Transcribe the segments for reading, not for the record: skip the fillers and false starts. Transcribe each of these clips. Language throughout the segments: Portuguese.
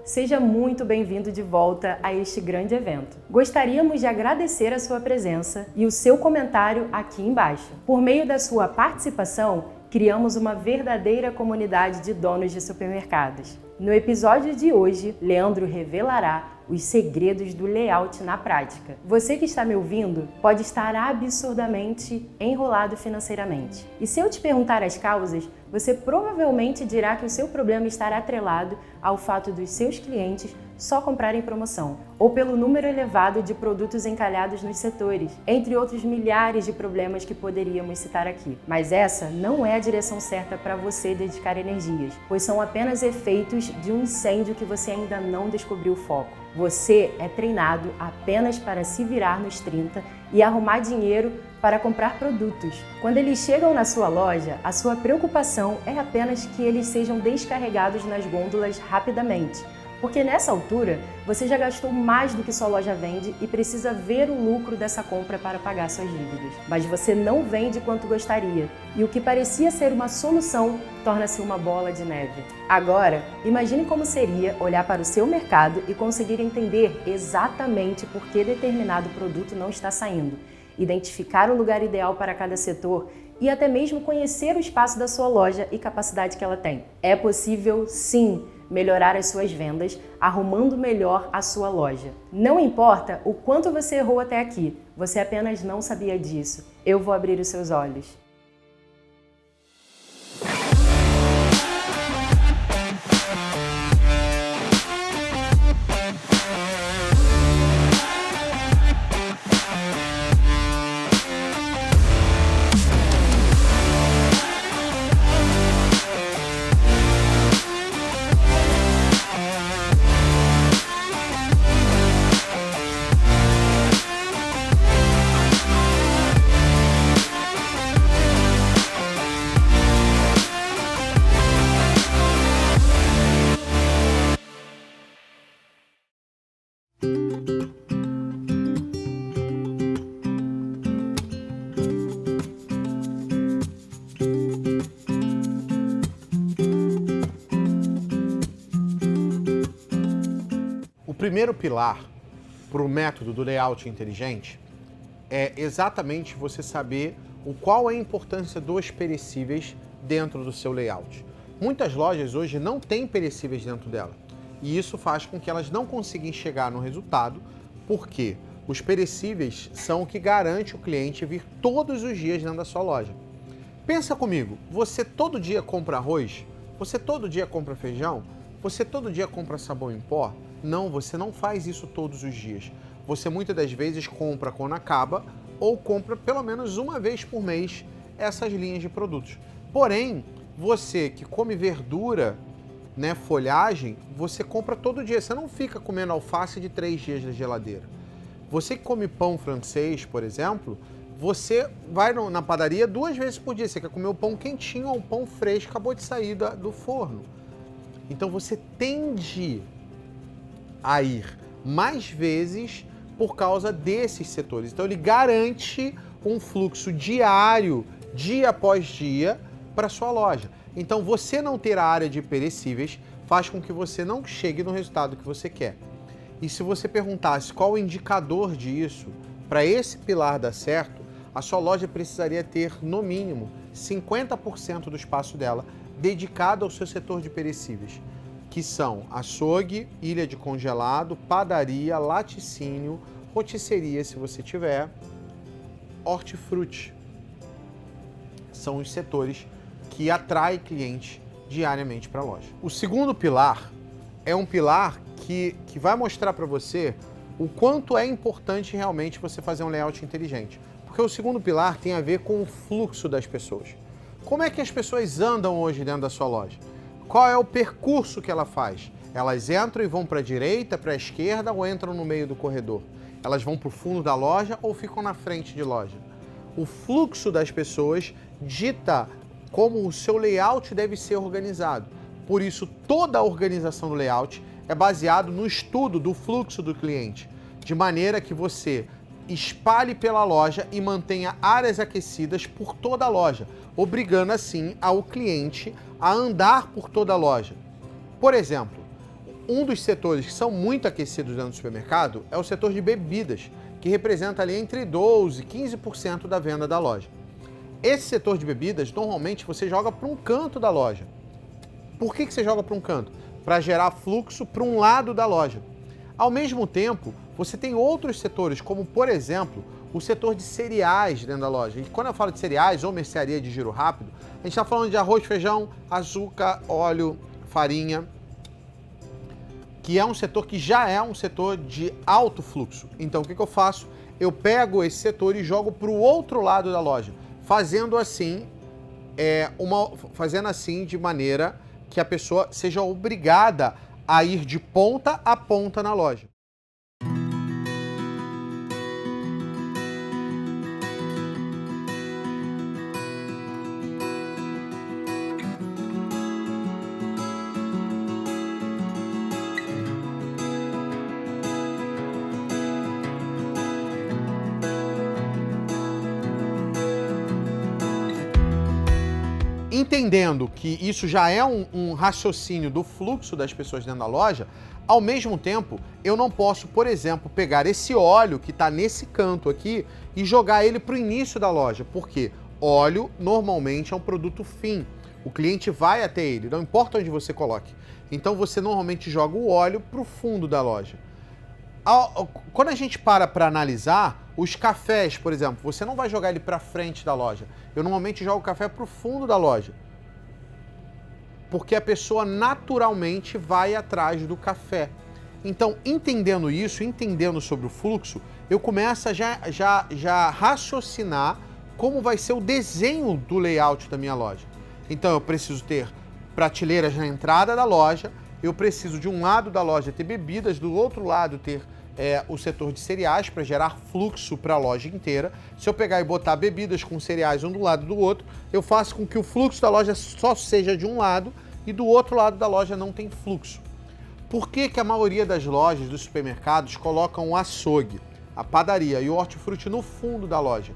Seja muito bem-vindo de volta a este grande evento. Gostaríamos de agradecer a sua presença e o seu comentário aqui embaixo. Por meio da sua participação, criamos uma verdadeira comunidade de donos de supermercados. No episódio de hoje, Leandro revelará os segredos do layout na prática. Você que está me ouvindo pode estar absurdamente enrolado financeiramente. E se eu te perguntar as causas, você provavelmente dirá que o seu problema estará atrelado ao fato dos seus clientes só comprarem promoção, ou pelo número elevado de produtos encalhados nos setores, entre outros milhares de problemas que poderíamos citar aqui. Mas essa não é a direção certa para você dedicar energias, pois são apenas efeitos de um incêndio que você ainda não descobriu o foco. Você é treinado apenas para se virar nos 30 e arrumar dinheiro para comprar produtos. Quando eles chegam na sua loja, a sua preocupação é apenas que eles sejam descarregados nas gôndolas rapidamente. Porque nessa altura, você já gastou mais do que sua loja vende e precisa ver o lucro dessa compra para pagar suas dívidas. Mas você não vende quanto gostaria, e o que parecia ser uma solução torna-se uma bola de neve. Agora, imagine como seria olhar para o seu mercado e conseguir entender exatamente por que determinado produto não está saindo, identificar o lugar ideal para cada setor e até mesmo conhecer o espaço da sua loja e capacidade que ela tem. É possível, sim, melhorar as suas vendas, arrumando melhor a sua loja. Não importa o quanto você errou até aqui, você apenas não sabia disso. Eu vou abrir os seus olhos. O primeiro pilar para o método do layout inteligente é exatamente você saber qual é a importância dos perecíveis dentro do seu layout. Muitas lojas hoje não têm perecíveis dentro dela e isso faz com que elas não consigam chegar no resultado, porque os perecíveis são o que garante o cliente vir todos os dias dentro da sua loja. Pensa comigo, você todo dia compra arroz? Você todo dia compra feijão? Você todo dia compra sabão em pó? Não, você não faz isso todos os dias. Você muitas das vezes compra quando acaba ou compra pelo menos uma vez por mês essas linhas de produtos. Porém, você que come verdura, folhagem, você compra todo dia. Você não fica comendo alface de 3 dias na geladeira. Você que come pão francês, por exemplo, você vai na padaria 2 vezes por dia. Você quer comer o pão quentinho ou o pão fresco, acabou de sair do forno. Então você tende a ir mais vezes por causa desses setores. Então ele garante um fluxo diário, dia após dia, para a sua loja. Então você não ter a área de perecíveis faz com que você não chegue no resultado que você quer. E se você perguntasse qual o indicador disso, para esse pilar dar certo, a sua loja precisaria ter, no mínimo, 50% do espaço dela dedicado ao seu setor de perecíveis, que são açougue, ilha de congelado, padaria, laticínio, rotisseria, se você tiver, hortifruti. São os setores que atraem clientes diariamente para a loja. O segundo pilar é um pilar que vai mostrar para você o quanto é importante realmente você fazer um layout inteligente. Porque o segundo pilar tem a ver com o fluxo das pessoas. Como é que as pessoas andam hoje dentro da sua loja? Qual é o percurso que ela faz? Elas entram e vão para a direita, para a esquerda ou entram no meio do corredor? Elas vão para o fundo da loja ou ficam na frente de loja? O fluxo das pessoas dita como o seu layout deve ser organizado. Por isso, toda a organização do layout é baseado no estudo do fluxo do cliente, de maneira que você espalhe pela loja e mantenha áreas aquecidas por toda a loja, obrigando assim ao cliente a andar por toda a loja. Por exemplo, Um dos setores que são muito aquecidos dentro do supermercado é o setor de bebidas, que representa ali entre 12% e 15% da venda da loja. Esse setor de bebidas, normalmente você joga para um canto da loja. Por que você joga para um canto? Para gerar fluxo para um lado da loja. Ao mesmo tempo, você tem outros setores, como por exemplo, o setor de cereais dentro da loja. E quando eu falo de cereais ou mercearia de giro rápido, a gente está falando de arroz, feijão, açúcar, óleo, farinha, que é um setor que já é um setor de alto fluxo. Então, o que eu faço? Eu pego esse setor e jogo para o outro lado da loja, fazendo assim de maneira que a pessoa seja obrigada a ir de ponta a ponta na loja. Entendendo que isso já é um raciocínio do fluxo das pessoas dentro da loja, ao mesmo tempo, eu não posso, por exemplo, pegar esse óleo que está nesse canto aqui e jogar ele para o início da loja, porque óleo normalmente é um produto fim. O cliente vai até ele, não importa onde você coloque. Então você normalmente joga o óleo para o fundo da loja. Quando a gente para analisar, os cafés, por exemplo, você não vai jogar ele para frente da loja. Eu normalmente jogo o café para o fundo da loja. Porque a pessoa naturalmente vai atrás do café. Então, entendendo isso, entendendo sobre o fluxo, eu começo a já raciocinar como vai ser o desenho do layout da minha loja. Então, eu preciso ter prateleiras na entrada da loja, eu preciso de um lado da loja ter bebidas, do outro lado ter o setor de cereais para gerar fluxo para a loja inteira. Se eu pegar e botar bebidas com cereais um do lado do outro, eu faço com que o fluxo da loja só seja de um lado e do outro lado da loja não tem fluxo. Por que a maioria das lojas, dos supermercados, colocam o açougue, a padaria e o hortifruti no fundo da loja?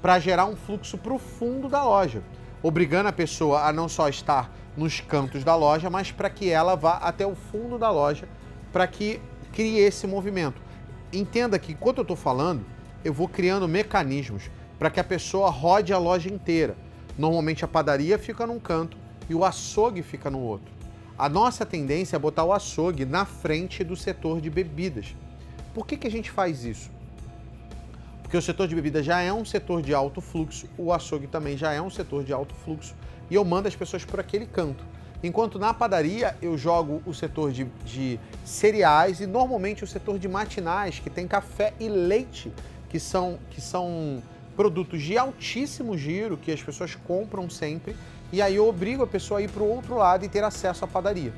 Para gerar um fluxo para o fundo da loja, obrigando a pessoa a não só estar nos cantos da loja, mas para que ela vá até o fundo da loja, para que crie esse movimento. Entenda que enquanto eu estou falando, eu vou criando mecanismos para que a pessoa rode a loja inteira. Normalmente a padaria fica num canto e o açougue fica no outro. A nossa tendência é botar o açougue na frente do setor de bebidas. Por que a gente faz isso? Porque o setor de bebidas já é um setor de alto fluxo, o açougue também já é um setor de alto fluxo e eu mando as pessoas por aquele canto. Enquanto na padaria eu jogo o setor de cereais e normalmente o setor de matinais, que tem café e leite, que são produtos de altíssimo giro, que as pessoas compram sempre, e aí eu obrigo a pessoa a ir para o outro lado e ter acesso à padaria.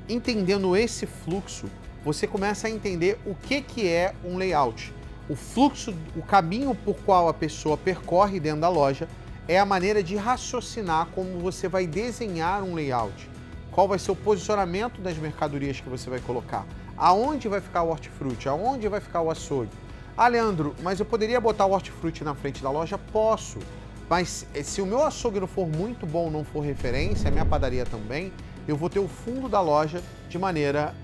Entendendo esse fluxo, você começa a entender o que é um layout. O fluxo, o caminho por qual a pessoa percorre dentro da loja, é a maneira de raciocinar como você vai desenhar um layout. Qual vai ser o posicionamento das mercadorias que você vai colocar? Aonde vai ficar o hortifruti? Aonde vai ficar o açougue? Ah, Leandro, mas eu poderia botar o hortifruti na frente da loja? Posso. Mas se o meu açougue não for muito bom, não for referência, a minha padaria também, eu vou ter o fundo da loja de maneira,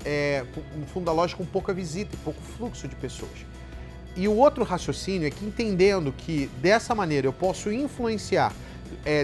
um fundo da loja com pouca visita e pouco fluxo de pessoas. E o outro raciocínio é que entendendo que dessa maneira eu posso influenciar,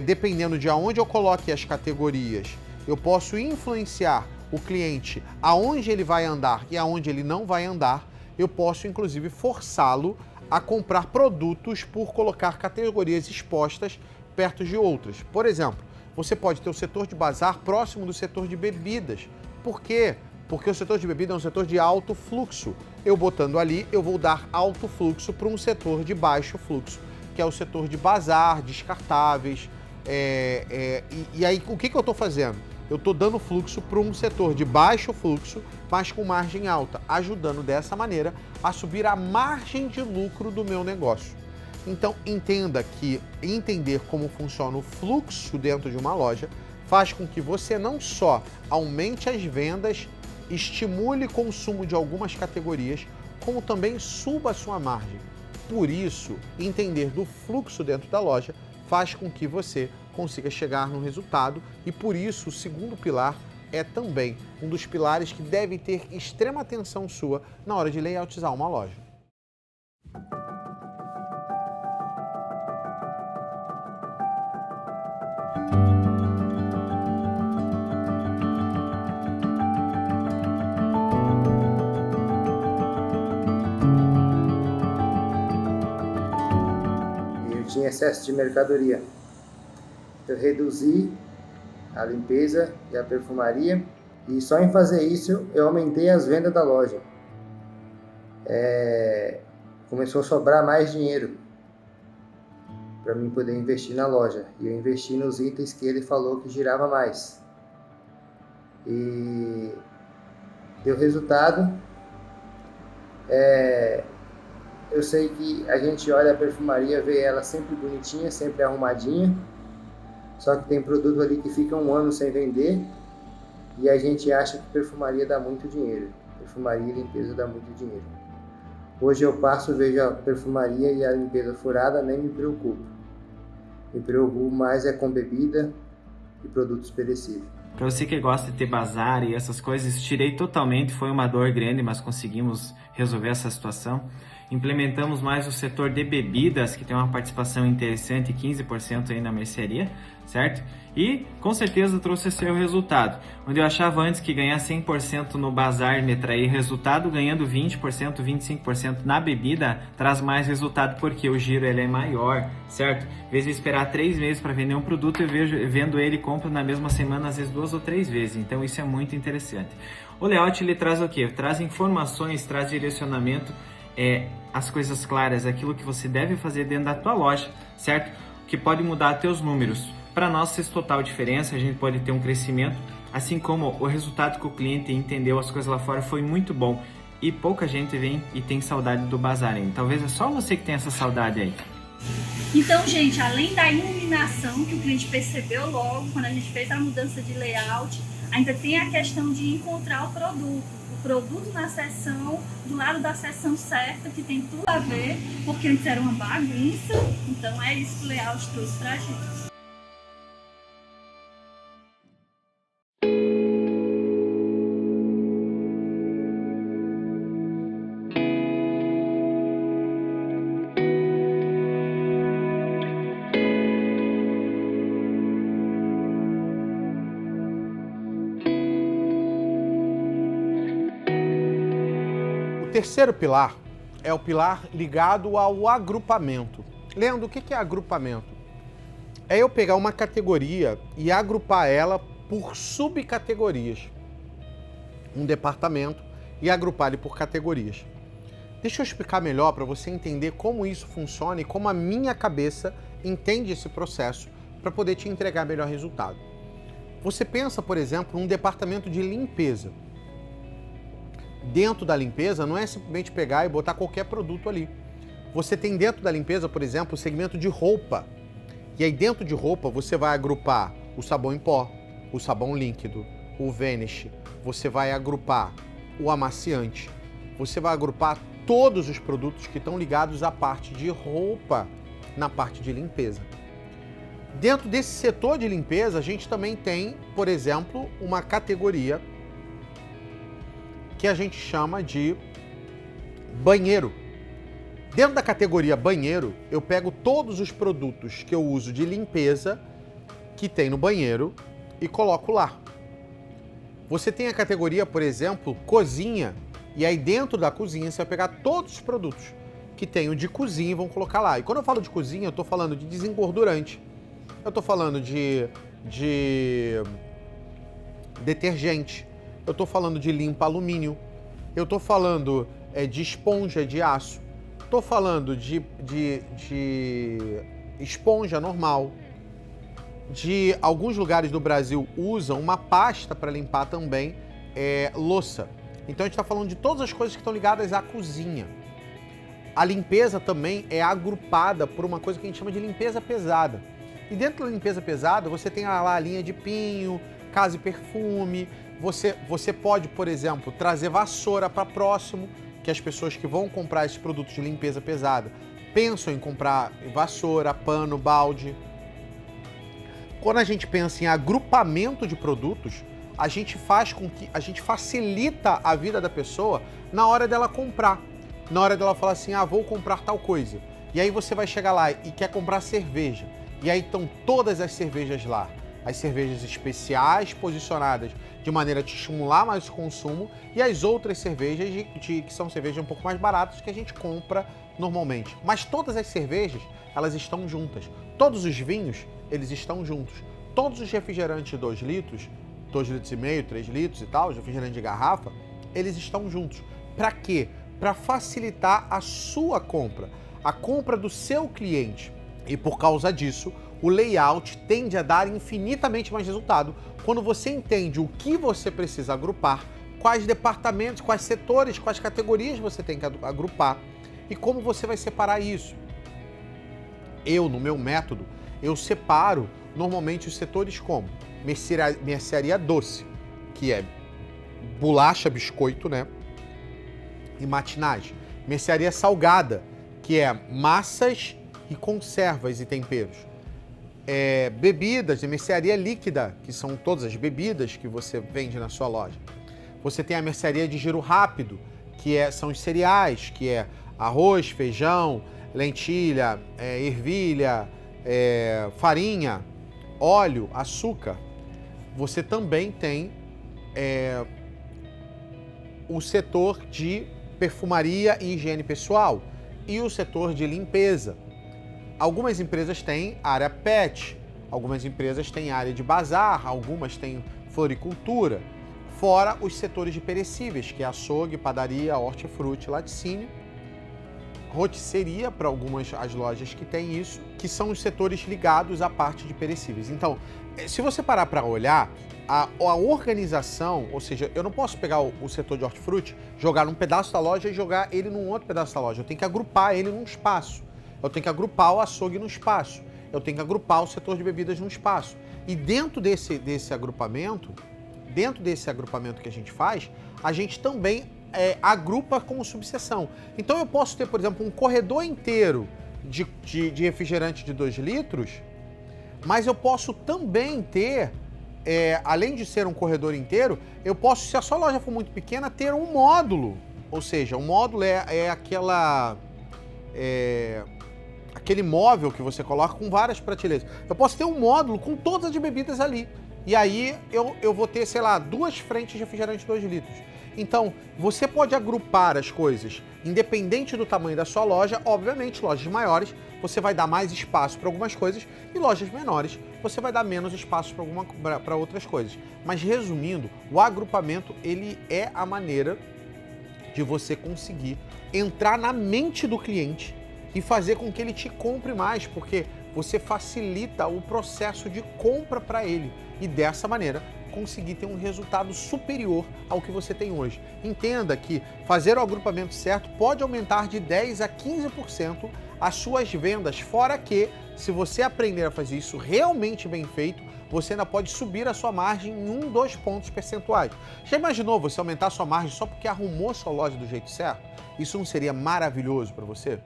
dependendo de aonde eu coloque as categorias, eu posso influenciar o cliente aonde ele vai andar e aonde ele não vai andar, eu posso inclusive forçá-lo a comprar produtos por colocar categorias expostas perto de outras. Por exemplo, você pode ter o setor de bazar próximo do setor de bebidas. Por quê? Porque o setor de bebida é um setor de alto fluxo. Eu botando ali, eu vou dar alto fluxo para um setor de baixo fluxo, que é o setor de bazar, descartáveis. E aí, o que eu estou fazendo? Eu estou dando fluxo para um setor de baixo fluxo, mas com margem alta, ajudando dessa maneira a subir a margem de lucro do meu negócio. Então, entenda que entender como funciona o fluxo dentro de uma loja faz com que você não só aumente as vendas, estimule o consumo de algumas categorias, como também suba a sua margem. Por isso, entender do fluxo dentro da loja faz com que você consiga chegar no resultado e por isso o segundo pilar é também um dos pilares que deve ter extrema atenção sua na hora de layoutizar uma loja. Tinha excesso de mercadoria. Eu reduzi a limpeza e a perfumaria e só em fazer isso eu aumentei as vendas da loja. Começou a sobrar mais dinheiro para mim poder investir na loja e eu investi nos itens que ele falou que girava mais. E deu resultado. Eu sei que a gente olha a perfumaria, vê ela sempre bonitinha, sempre arrumadinha, só que tem produto ali que fica 1 ano sem vender e a gente acha que perfumaria dá muito dinheiro. Perfumaria e limpeza dá muito dinheiro. Hoje eu passo, vejo a perfumaria e a limpeza furada, nem me preocupo. Me preocupo mais com bebida e produtos perecíveis. Para você que gosta de ter bazar e essas coisas, tirei totalmente, foi uma dor grande, mas conseguimos resolver essa situação. Implementamos mais o setor de bebidas, que tem uma participação interessante, 15% aí na mercearia, certo? E com certeza trouxe seu resultado. Onde eu achava antes que ganhar 100% no bazar me traía resultado, ganhando 20%, 25% na bebida traz mais resultado, porque o giro ele é maior, certo? Em vez de esperar 3 meses para vender um produto, eu vendo ele e compro na mesma semana, às vezes 2 ou 3 vezes. Então isso é muito interessante. O layout ele traz o quê? Traz informações, traz direcionamento, as coisas claras, aquilo que você deve fazer dentro da tua loja, certo? Que pode mudar teus números. Para nós fez total diferença, a gente pode ter um crescimento, assim como o resultado que o cliente entendeu as coisas lá fora foi muito bom e pouca gente vem e tem saudade do bazar ainda. Talvez é só você que tem essa saudade aí. Então, gente, além da iluminação que o cliente percebeu logo quando a gente fez a mudança de layout, ainda tem a questão de encontrar o produto na seção, do lado da seção certa, que tem tudo a ver, porque antes era uma bagunça. Então é isso que o layout trouxe pra gente. O terceiro pilar é o pilar ligado ao agrupamento. Leandro, o que é agrupamento? É eu pegar uma categoria e agrupar ela por subcategorias. Um departamento e agrupar ele por categorias. Deixa eu explicar melhor para você entender como isso funciona e como a minha cabeça entende esse processo para poder te entregar melhor resultado. Você pensa, por exemplo, num departamento de limpeza. Dentro da limpeza não é simplesmente pegar e botar qualquer produto ali. Você tem dentro da limpeza, por exemplo, o segmento de roupa. E aí dentro de roupa você vai agrupar o sabão em pó, o sabão líquido, o vanish, você vai agrupar o amaciante, você vai agrupar todos os produtos que estão ligados à parte de roupa na parte de limpeza. Dentro desse setor de limpeza, a gente também tem, por exemplo, uma categoria que a gente chama de banheiro. Dentro da categoria banheiro, eu pego todos os produtos que eu uso de limpeza que tem no banheiro e coloco lá. Você tem a categoria, por exemplo, cozinha, e aí dentro da cozinha você vai pegar todos os produtos que tem o de cozinha e vão colocar lá. E quando eu falo de cozinha, eu estou falando de desengordurante, eu estou falando de detergente, eu estou falando de limpa alumínio, eu estou falando de esponja de aço, estou falando de esponja normal. De alguns lugares do Brasil usam uma pasta para limpar também louça. Então a gente está falando de todas as coisas que estão ligadas à cozinha. A limpeza também é agrupada por uma coisa que a gente chama de limpeza pesada. E dentro da limpeza pesada você tem lá a linha de pinho, casa e perfume. Você pode, por exemplo, trazer vassoura para próximo, que as pessoas que vão comprar esses produtos de limpeza pesada pensam em comprar vassoura, pano, balde. Quando a gente pensa em agrupamento de produtos, a gente faz com que a gente facilita a vida da pessoa na hora dela comprar. Na hora dela falar assim, vou comprar tal coisa. E aí você vai chegar lá e quer comprar cerveja. E aí estão todas as cervejas lá. As cervejas especiais posicionadas de maneira a te estimular mais o consumo e as outras cervejas que são cervejas um pouco mais baratas que a gente compra normalmente. Mas todas as cervejas, elas estão juntas. Todos os vinhos, eles estão juntos. Todos os refrigerantes de 2 litros, 2,5 litros, 3 litros e tal, os refrigerantes de garrafa, eles estão juntos. Para quê? Para facilitar a sua compra, a compra do seu cliente. E por causa disso, o layout tende a dar infinitamente mais resultado quando você entende o que você precisa agrupar, quais departamentos, quais setores, quais categorias você tem que agrupar e como você vai separar isso. No meu método, eu separo normalmente os setores como mercearia doce, que é bolacha, biscoito, né? E matinagem. Mercearia salgada, que é massas e conservas e temperos. Bebidas de mercearia líquida, que são todas as bebidas que você vende na sua loja. Você tem a mercearia de giro rápido, que são os cereais, que é arroz, feijão, lentilha, ervilha, farinha, óleo, açúcar. Você também tem o setor de perfumaria e higiene pessoal e o setor de limpeza. Algumas empresas têm área pet, algumas empresas têm área de bazar, algumas têm floricultura, fora os setores de perecíveis, que é açougue, padaria, hortifruti, laticínio, rotisseria para algumas as lojas que têm isso, que são os setores ligados à parte de perecíveis. Então, se você parar para olhar, a organização, ou seja, eu não posso pegar o setor de hortifruti, jogar num pedaço da loja e jogar ele num outro pedaço da loja. Eu tenho que agrupar ele num espaço. Eu tenho que agrupar o açougue num espaço. Eu tenho que agrupar o setor de bebidas num espaço. E dentro desse agrupamento que a gente faz, a gente também agrupa como subseção. Então eu posso ter, por exemplo, um corredor inteiro de refrigerante de 2 litros, mas eu posso também ter, além de ser um corredor inteiro, eu posso, se a sua loja for muito pequena, ter um módulo. Ou seja, um módulo é aquele móvel que você coloca com várias prateleiras. Eu posso ter um módulo com todas as bebidas ali. E aí eu vou ter, sei lá, 2 frentes de refrigerante de 2 litros. Então, você pode agrupar as coisas independente do tamanho da sua loja. Obviamente, lojas maiores, você vai dar mais espaço para algumas coisas e lojas menores, você vai dar menos espaço para outras coisas. Mas, resumindo, o agrupamento, ele é a maneira de você conseguir entrar na mente do cliente e fazer com que ele te compre mais, porque você facilita o processo de compra para ele e dessa maneira conseguir ter um resultado superior ao que você tem hoje. Entenda que fazer o agrupamento certo pode aumentar de 10% a 15% as suas vendas, fora que, se você aprender a fazer isso realmente bem feito, você ainda pode subir a sua margem em 1-2 pontos percentuais. Já imaginou você aumentar a sua margem só porque arrumou a sua loja do jeito certo? Isso não seria maravilhoso para você?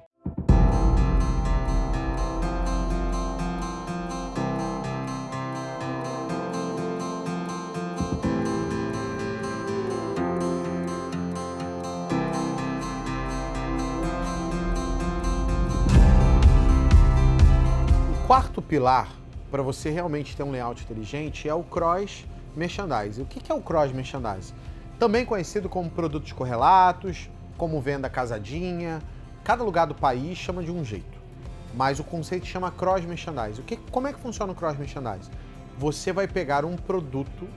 O quarto pilar para você realmente ter um layout inteligente é o cross merchandising. O que é o cross merchandising? Também conhecido como produtos correlatos, como venda casadinha. Cada lugar do país chama de um jeito, mas o conceito chama cross merchandising. Como é que funciona o cross merchandising? Você vai pegar um produto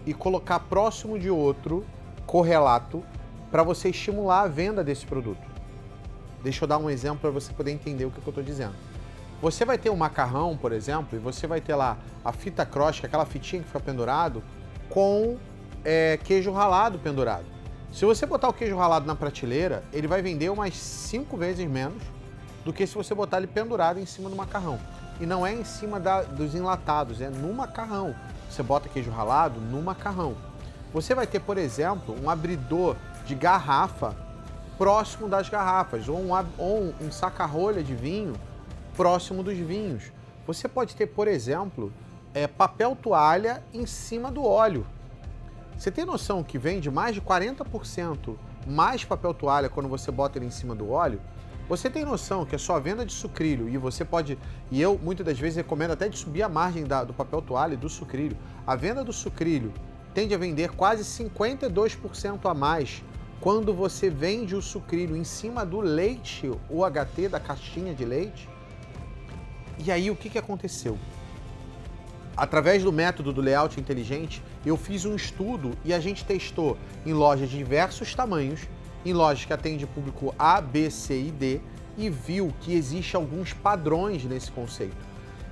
e colocar próximo de outro correlato para você estimular a venda desse produto. Deixa eu dar um exemplo para você poder entender o que eu estou dizendo. Você vai ter um macarrão, por exemplo, e você vai ter lá a fita cross, que é aquela fitinha que fica pendurado, com queijo ralado pendurado. Se você botar o queijo ralado na prateleira, ele vai vender umas 5 vezes menos do que se você botar ele pendurado em cima do macarrão. E não é em cima dos enlatados, é no macarrão. Você bota queijo ralado no macarrão. Você vai ter, por exemplo, um abridor de garrafa próximo das garrafas, ou um saca-rolha de vinho próximo dos vinhos. Você pode ter, por exemplo, papel toalha em cima do óleo. Você tem noção que vende mais de 40% mais papel toalha quando você bota ele em cima do óleo? Você tem noção que a sua venda de sucrilho, e você pode, e eu muitas das vezes recomendo até de subir a margem do papel toalha e do sucrilho, a venda do sucrilho tende a vender quase 52% a mais quando você vende o sucrilho em cima do leite UHT, da caixinha de leite. E aí o que aconteceu? Através do método do layout inteligente, eu fiz um estudo e a gente testou em lojas de diversos tamanhos, em lojas que atendem público A, B, C e D, e viu que existe alguns padrões nesse conceito.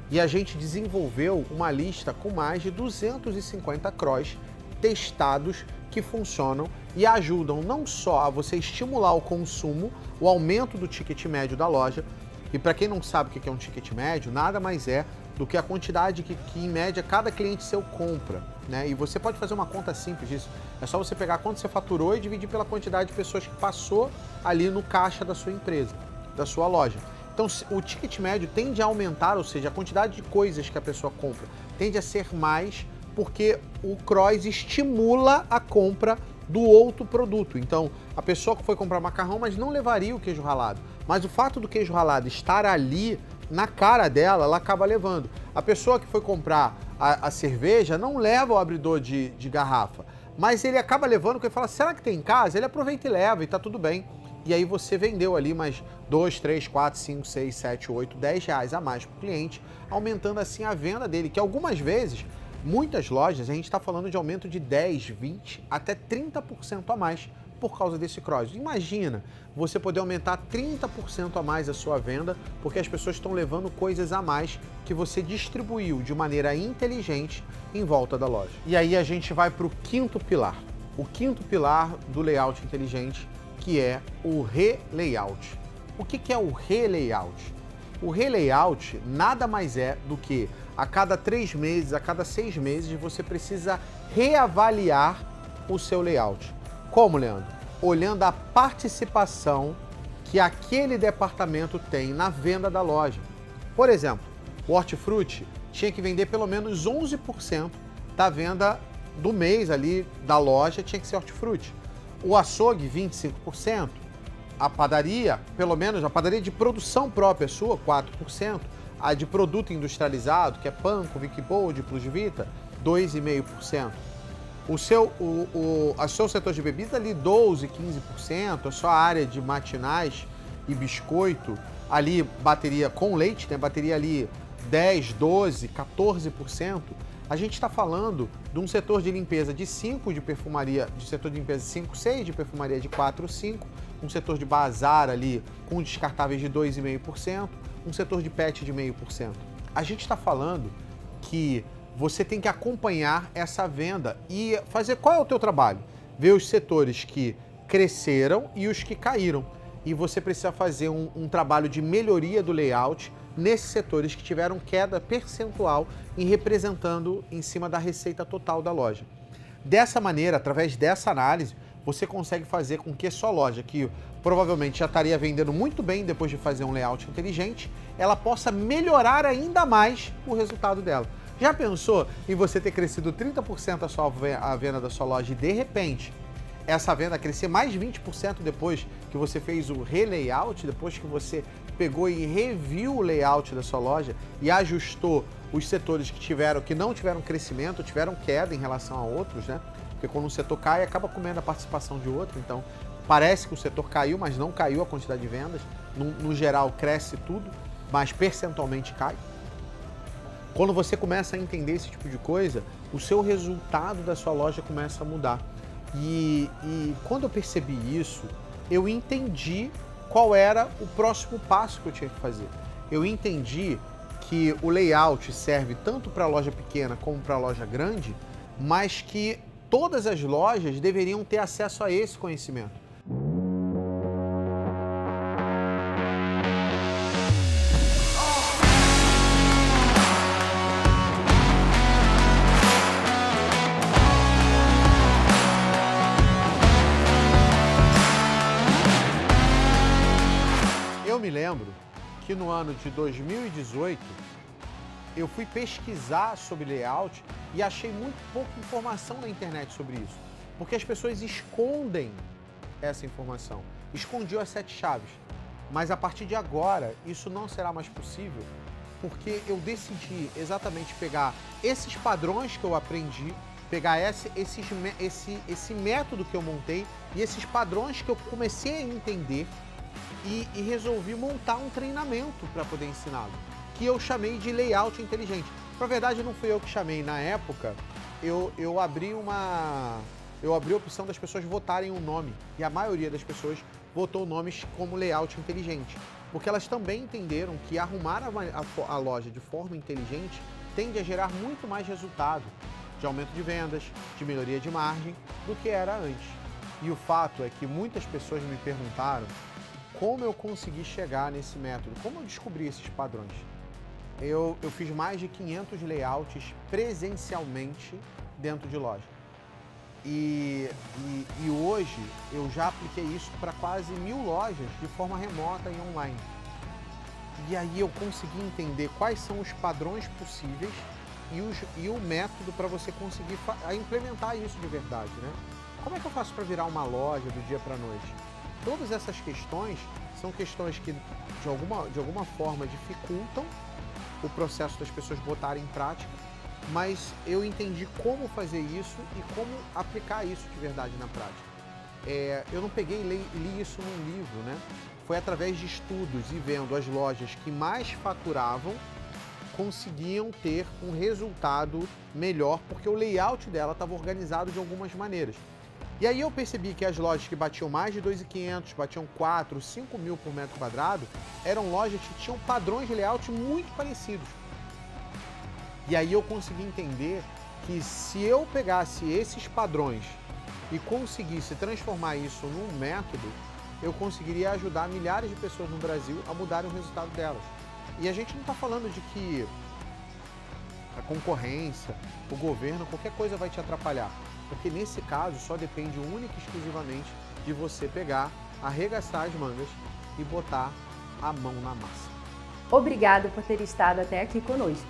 E a gente desenvolveu uma lista com mais de 250 CROs testados que funcionam e ajudam não só a você estimular o consumo, o aumento do ticket médio da loja, e para quem não sabe o que é um ticket médio, nada mais é do que a quantidade que em média cada cliente seu compra, né? E você pode fazer uma conta simples disso. É só você pegar quanto você faturou e dividir pela quantidade de pessoas que passou ali no caixa da sua empresa, da sua loja. Então o ticket médio tende a aumentar, ou seja, a quantidade de coisas que a pessoa compra tende a ser mais porque o CROs estimula a compra do outro produto. Então, a pessoa que foi comprar macarrão, mas não levaria o queijo ralado. Mas o fato do queijo ralado estar ali na cara dela, ela acaba levando. A pessoa que foi comprar a cerveja não leva o abridor de garrafa, mas ele acaba levando porque ele fala, será que tem em casa? Ele aproveita e leva e tá tudo bem. E aí você vendeu ali mais 2, 3, 4, 5, 6, 7, 8, 10 reais a mais para o cliente, aumentando assim a venda dele, que algumas vezes, muitas lojas, a gente está falando de aumento de 10, 20, até 30% a mais por causa desse cross. Imagina você poder aumentar 30% a mais a sua venda, porque as pessoas estão levando coisas a mais que você distribuiu de maneira inteligente em volta da loja. E aí a gente vai para o quinto pilar. O quinto pilar do layout inteligente, que é o relayout. O que é o relayout? O relayout nada mais é do que a cada 3 meses, a cada 6 meses, você precisa reavaliar o seu layout. Como, Leandro? Olhando a participação que aquele departamento tem na venda da loja. Por exemplo, o hortifruti tinha que vender pelo menos 11% da venda do mês ali da loja, tinha que ser hortifruti. O açougue, 25%. A padaria, pelo menos a padaria de produção própria sua, 4%. A de produto industrializado, que é Panko, Wickbold, Plus Vita, 2,5%. O seu setor de bebida ali 12, 15%, a sua área de matinais e biscoito, ali bateria com leite, né? Bateria ali 10, 12, 14%. A gente está falando de um setor de limpeza de 5, de perfumaria, de setor de limpeza de 5, 6, de perfumaria de 4, 5, um setor de bazar ali com descartáveis de 2,5%, um setor de pet de 0,5%. A gente está falando que você tem que acompanhar essa venda e fazer qual é o teu trabalho? Ver os setores que cresceram e os que caíram. E você precisa fazer um trabalho de melhoria do layout nesses setores que tiveram queda percentual em representando em cima da receita total da loja. Dessa maneira, através dessa análise, você consegue fazer com que a sua loja, que provavelmente já estaria vendendo muito bem depois de fazer um layout inteligente, ela possa melhorar ainda mais o resultado dela. Já pensou em você ter crescido 30% a venda da sua loja e de repente essa venda crescer mais 20% depois que você fez o relayout, depois que você pegou e reviu o layout da sua loja e ajustou os setores que não tiveram crescimento, tiveram queda em relação a outros, né? Porque quando um setor cai, acaba comendo a participação de outro, então parece que o setor caiu, mas não caiu a quantidade de vendas. No geral, cresce tudo, mas percentualmente cai. Quando você começa a entender esse tipo de coisa, o seu resultado da sua loja começa a mudar. E quando eu percebi isso, eu entendi qual era o próximo passo que eu tinha que fazer. Eu entendi que o layout serve tanto para a loja pequena como para a loja grande, mas que todas as lojas deveriam ter acesso a esse conhecimento. Eu me lembro que no ano de 2018 eu fui pesquisar sobre layout e achei muito pouca informação na internet sobre isso, porque as pessoas escondem essa informação. Escondiam as 7 chaves, mas a partir de agora isso não será mais possível, porque eu decidi exatamente pegar esses padrões que eu aprendi, pegar esse método que eu montei e esses padrões que eu comecei a entender e resolvi montar um treinamento para poder ensiná-lo, que eu chamei de layout inteligente. Na verdade, não fui eu que chamei. Na época, eu abri a opção das pessoas votarem um nome, e a maioria das pessoas votou nomes como layout inteligente, porque elas também entenderam que arrumar a loja de forma inteligente tende a gerar muito mais resultado de aumento de vendas, de melhoria de margem, do que era antes. E o fato é que muitas pessoas me perguntaram como eu consegui chegar nesse método, como eu descobri esses padrões. Eu fiz mais de 500 layouts presencialmente dentro de loja. E hoje eu já apliquei isso para quase 1000 lojas de forma remota e online. E aí eu consegui entender quais são os padrões possíveis e o método para você conseguir implementar isso de verdade, né? Como é que eu faço para virar uma loja do dia para a noite? Todas essas questões são questões que de alguma forma dificultam o processo das pessoas botarem em prática, mas eu entendi como fazer isso e como aplicar isso de verdade na prática. Eu não peguei e li isso num livro, né? Foi através de estudos e vendo as lojas que mais faturavam conseguiam ter um resultado melhor, porque o layout dela estava organizado de algumas maneiras. E aí eu percebi que as lojas que batiam mais de 2.500, batiam 4, 5 mil por metro quadrado, eram lojas que tinham padrões de layout muito parecidos. E aí eu consegui entender que se eu pegasse esses padrões e conseguisse transformar isso num método, eu conseguiria ajudar milhares de pessoas no Brasil a mudarem o resultado delas. E a gente não está falando de que a concorrência, o governo, qualquer coisa vai te atrapalhar. Porque nesse caso só depende única e exclusivamente de você pegar, arregaçar as mangas e botar a mão na massa. Obrigado por ter estado até aqui conosco.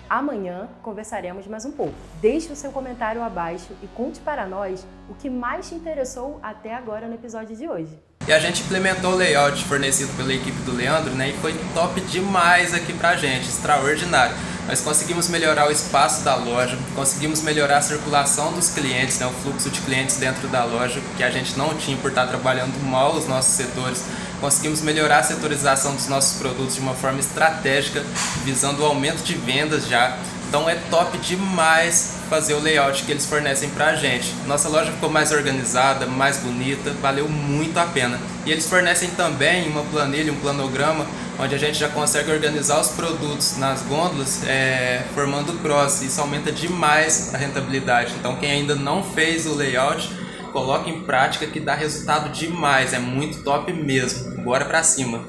Amanhã conversaremos mais um pouco. Deixe o seu comentário abaixo e conte para nós o que mais te interessou até agora no episódio de hoje. E a gente implementou o layout fornecido pela equipe do Leandro, né? E foi top demais aqui pra gente, extraordinário. Nós conseguimos melhorar o espaço da loja, conseguimos melhorar a circulação dos clientes, né? O fluxo de clientes dentro da loja, que a gente não tinha por estar trabalhando mal os nossos setores. Conseguimos melhorar a setorização dos nossos produtos de uma forma estratégica, visando o aumento de vendas já. Então é top demais fazer o layout que eles fornecem pra gente. Nossa loja ficou mais organizada, mais bonita, valeu muito a pena. E eles fornecem também uma planilha, um planograma, onde a gente já consegue organizar os produtos nas gôndolas, formando cross. Isso aumenta demais a rentabilidade. Então quem ainda não fez o layout, coloque em prática que dá resultado demais, é muito top mesmo. Bora pra cima!